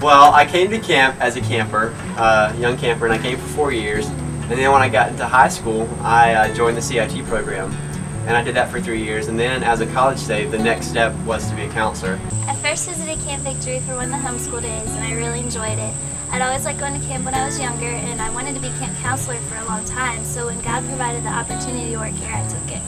Well, I came to camp as a camper, young camper, and I came for 4 years. And then when I got into high school, I joined the CIT program. And I did that for 3 years. And then as a college student, the next step was to be a counselor. I first visited Camp Victory for one of the homeschool days, and I really enjoyed it. I'd always liked going to camp when I was younger, and I wanted to be camp counselor for a long time, so when God provided the opportunity to work here, I took it.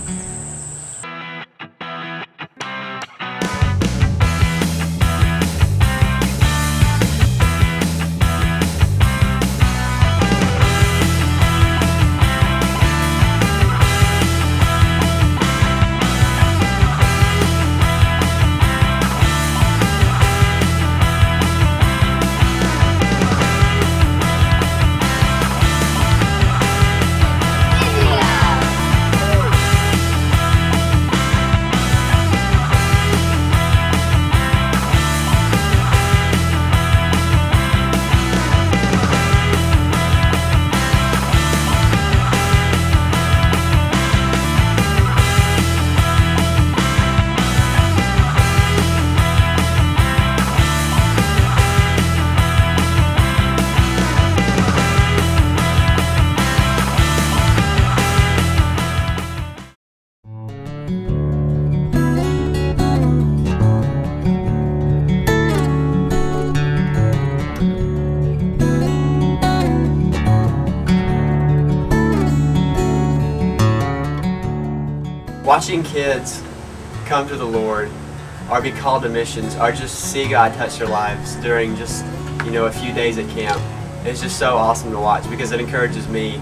Watching kids come to the Lord or be called to missions or just see God touch their lives during just, a few days at camp is just so awesome to watch, because it encourages me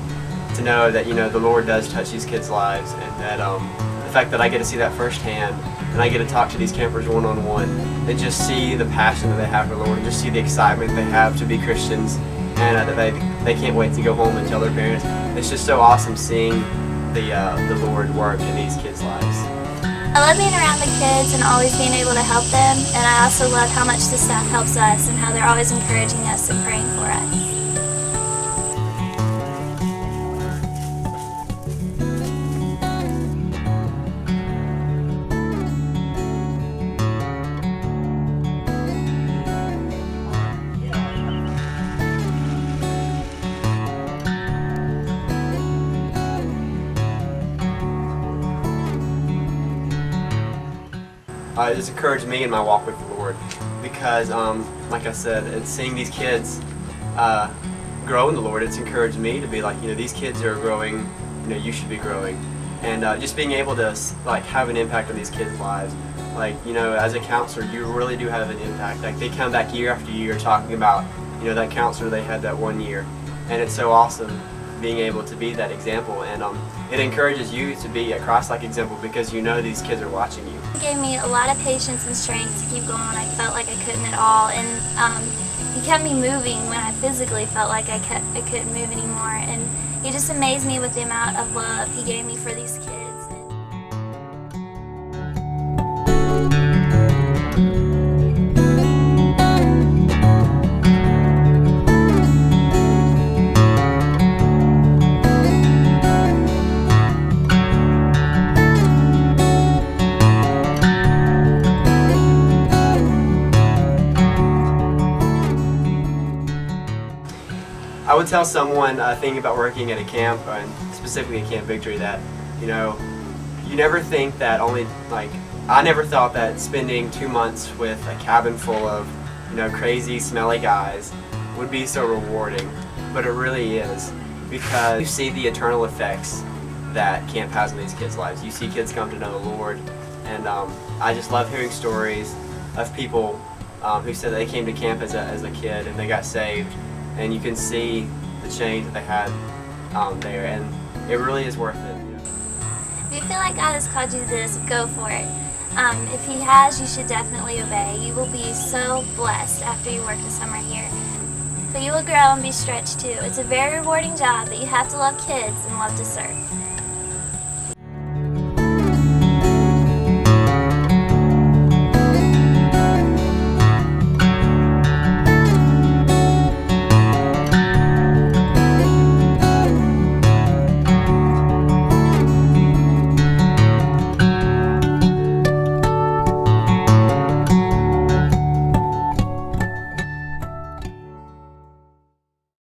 to know that, the Lord does touch these kids' lives, and that the fact that I get to see that firsthand and I get to talk to these campers one-on-one and just see the passion that they have for the Lord and just see the excitement they have to be Christians, and that they can't wait to go home and tell their parents. It's just so awesome seeing the Lord work in these kids' lives. I love being around the kids and always being able to help them, and I also love how much the staff helps us and how they're always encouraging us and praying for us. It's encouraged me in my walk with the Lord, because, like I said, it's seeing these kids grow in the Lord. It's encouraged me to be like, these kids are growing, you should be growing, and just being able to have an impact on these kids' lives. As a counselor, you really do have an impact. They come back year after year talking about, that counselor they had that one year, and it's so awesome being able to be that example, and it encourages you to be a Christ-like example, because these kids are watching you. It gave me a lot of patience and strength to keep going when I felt like I couldn't at all, and he kept me moving when I physically felt like I couldn't move anymore, and he just amazed me with the amount of love he gave me for these kids. I would tell someone thinking about working at a camp, and specifically at Camp Victory, that you never think that I never thought that spending 2 months with a cabin full of crazy, smelly guys would be so rewarding, but it really is, because you see the eternal effects that camp has in these kids' lives. You see kids come to know the Lord, and I just love hearing stories of people who said they came to camp as a kid and they got saved. And you can see the change that they had there, and it really is worth it. If you feel like God has called you to this, go for it. If He has, you should definitely obey. You will be so blessed after you work the summer here. But you will grow and be stretched too. It's a very rewarding job, but you have to love kids and love to serve.